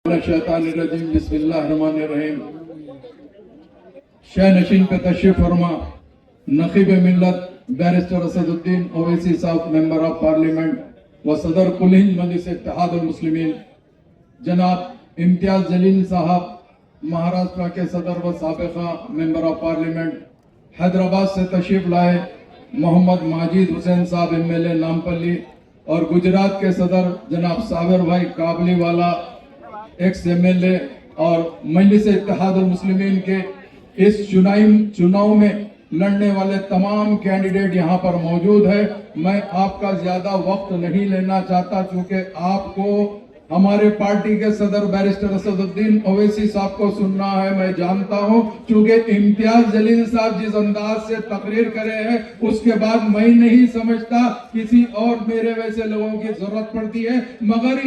शैतानिर्रजीम बिस्मिल्लाहिर्रहमानिर्रहीम। शह नशीन पे तशरीफ फरमा नकीब मिल्लत बैरिस्टर असदुद्दीन ओवैसी साहब, मेंबर ऑफ पार्लियामेंट व सदर कुल हिंद मजलिस इत्तेहादुल मुस्लिमीन, जनाब इम्तियाज जलील साहब, महाराष्ट्र के सदर व साबिका मेंबर ऑफ पार्लियामेंट, हैदराबाद से तशरीफ लाए मोहम्मद माजिद हुसैन साहब MLA नामपल्ली, और गुजरात के सदर जनाब साबिर भाई काबली वाला एक्स MLA, और मजलिस इत्तेहादुल मुस्लिमीन के इस चुनाव में लड़ने वाले तमाम कैंडिडेट यहाँ पर मौजूद है। मैं आपका ज्यादा वक्त नहीं लेना चाहता, चूंकि आपको हमारे पार्टी के सदर बैरिस्टर असदुद्दीन ओवैसी साहब को सुनना है। मैं जानता हूं, चूंकि इम्तियाज जलील साहब जिस अंदाज से तकरीर करे हैं, उसके बाद मैं नहीं समझता किसी और मेरे वैसे लोगों की जरूरत पड़ती है। मगर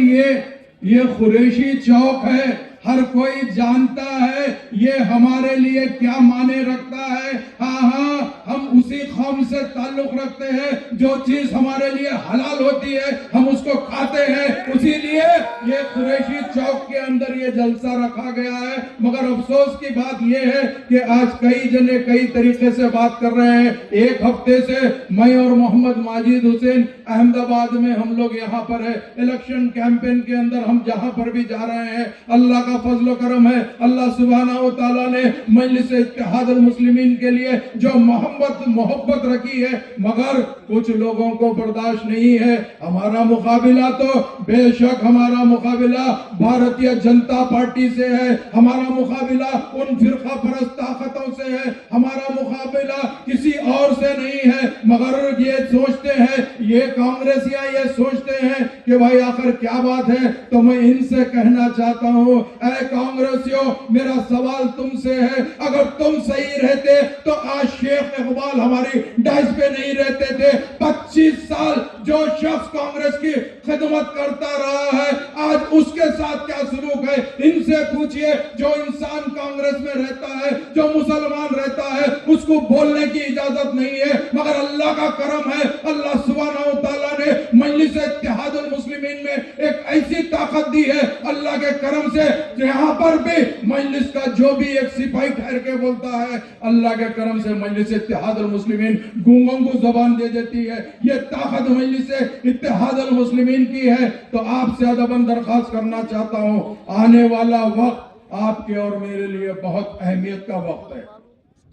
ये कुरैशी चौक है, हर कोई जानता है ये हमारे लिए क्या माने रखता है। हाँ, हम उसी कौम से ताल्लुक रखते हैं, जो चीज हमारे लिए हलाल होती है हम उसको खाते हैं। उसीलिए ये कुरैशी चौक के अंदर ये जलसा रखा गया है। मगर अफसोस की बात ये है कि आज कई जने कई तरीके से बात कर रहे हैं। एक हफ्ते से मैं और मोहम्मद माजिद हुसैन अहमदाबाद में हम लोग यहाँ पर है, इलेक्शन कैंपेन के अंदर हम जहाँ पर भी जा रहे हैं, अल्लाह का फजल करम है, अल्लाह सुब्हानहू तआला ने मजलिस इत्तेहादुल मुस्लिमीन के लिए जो मोहब्बत रखी है, मगर कुछ लोगों को बर्दाश्त नहीं है। हमारा मुकाबिला तो बेशक हमारा मुकाबिला भारतीय जनता पार्टी से है, हमारा मुकाबिला उन फिरका परस्त ताकतों से है, हमारा मुकाबिला किसी और से नहीं है। मगर ये सोचते हैं, ये कांग्रेसियां ये सोचते हैं कि भाई आखिर क्या बात है। तो मैं इनसे कहना चाहता हूँ, कांग्रेसियों, मेरा सवाल तुमसे है, अगर तुम सही रहते तो आज शेख इकबाल हमारी डाइस पे नहीं रहते थे। 25 साल जो शख्स कांग्रेस की खिदमत करता रहा है, आज उसके साथ क्या सलूक है इनसे पूछिए। जो इंसान कांग्रेस में रहता है, जो मुसलमान रहता है, उसको बोलने की इजाजत नहीं है। मगर अल्लाह का करम है, अल्लाह सुब्हानहू तआला ने मजलिस इत्तेहादुल मुस्लिमीन में एक ऐसी ताकत दी है, अल्लाह के करम से यहाँ पर भी मजलिस का जो भी एक सिपाही ठहर के बोलता है, अल्लाह के करम से मजलिस इत्तेहादुल मुस्लिमीन गूंगों को जबान दे देती है। ये ताकत मजलिस इत्तेहादुल मुस्लिमीन की है। तो आपसे अदबन दरखास्त करना चाहता हूँ, आने वाला वक्त आपके और मेरे लिए बहुत अहमियत का वक्त है।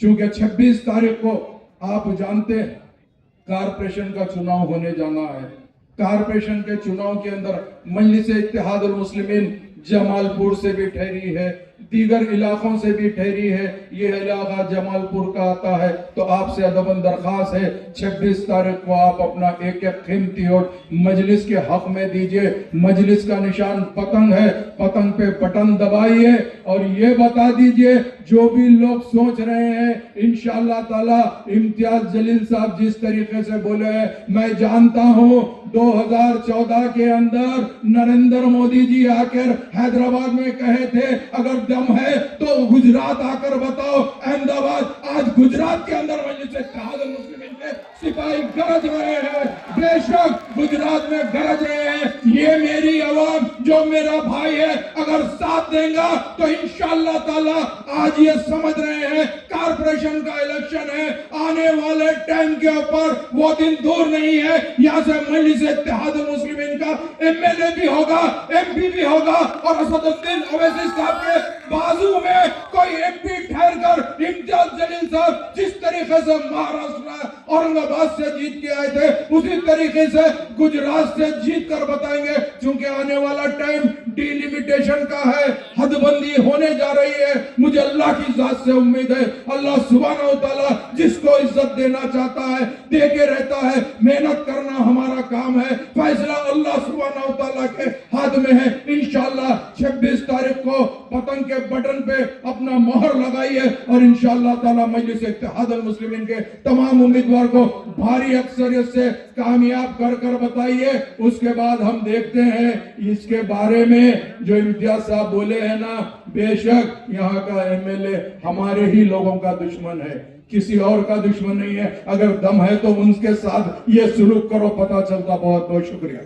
चूंकि 26 तारीख को आप जानते हैं कारपोरेशन का चुनाव होने जाना है। कारपोरेशन के चुनाव के अंदर मजलिस इत्तेहादुल मुस्लिमीन जमालपुर से भी ठहरी है, दीगर इलाकों से भी ठहरी है। ये इलाका जमालपुर का आता है। तो आपसे अदबन दरखास्त है, 26 तारीख को आप अपना एक एक कीमती वोट मजलिस के हक में दीजिए। मजलिस का निशान पतंग है, पतंग पे बटन दबाइए और ये बता दीजिए, जो भी लोग सोच रहे हैं इंशाअल्लाह ताला इम्तियाज जलील साहब जिस तरीके से बोले हैं, मैं जानता हूँ 2014 के अंदर नरेंद्र मोदी जी आकर हैदराबाद में कहे थे, अगर दम है तो गुजरात आकर बताओ। अहमदाबाद आज गुजरात के अंदर मजलिस इत्तेहादुल मुस्लिमीन के सिपाही गरज रहे हैं, बेशक गुजरात में गरज रहे हैं। ये मेरी आवाम जो मेरा भाई है, अगर साथ देगा तो इंशाअल्लाह ताला आज ये समझ रहे हैं कारपोरेशन का इलेक्शन है, आने वाले टाइम के ऊपर वो दिन दूर नहीं है, यहाँ से मजलिस इत्तेहादुल मुस्लिमीन का MLA भी होगा, MP भी होगा, और असदुद्दीन ओवैसी साहब के बाजू में कोई MP ठहर कर इम्तियाज जलील साहब जिस तरीके से महाराष्ट्र औरंगाबाद से जीत के आए थे, उसी तरीके से गुजरात से जीत कर बताएंगे। क्योंकि आने वाला टाइम डिलिमिटेशन का है, हदबंदी होने जा रही है। मुझे अल्लाह की जात से उम्मीद है, अल्लाह सुब्हानहू तआला जिसको इज्जत देना चाहता है दे के रहता है। मेहनत करना हमारा काम है, फैसला अल्लाह सुब्हानहू तआला के हाथ में है। इंशाअल्लाह 26 तारीख को पतंग के बटन पे अपना मोहर लगाइए और इंशाअल्लाह ताला मजलिस इत्तेहादुल मुस्लिमीन के तमाम उम्मीदवार को भारी अक्सरियत से कामयाब कर बताइए। उसके बाद हम देखते हैं इसके बारे में जो इम्तियाज साहब बोले हैं ना, बेशक यहाँ का MLA हमारे ही लोगों का दुश्मन है, किसी और का दुश्मन नहीं है। अगर दम है तो उनके साथ ये सलूक करो, पता चलता। बहुत बहुत शुक्रिया।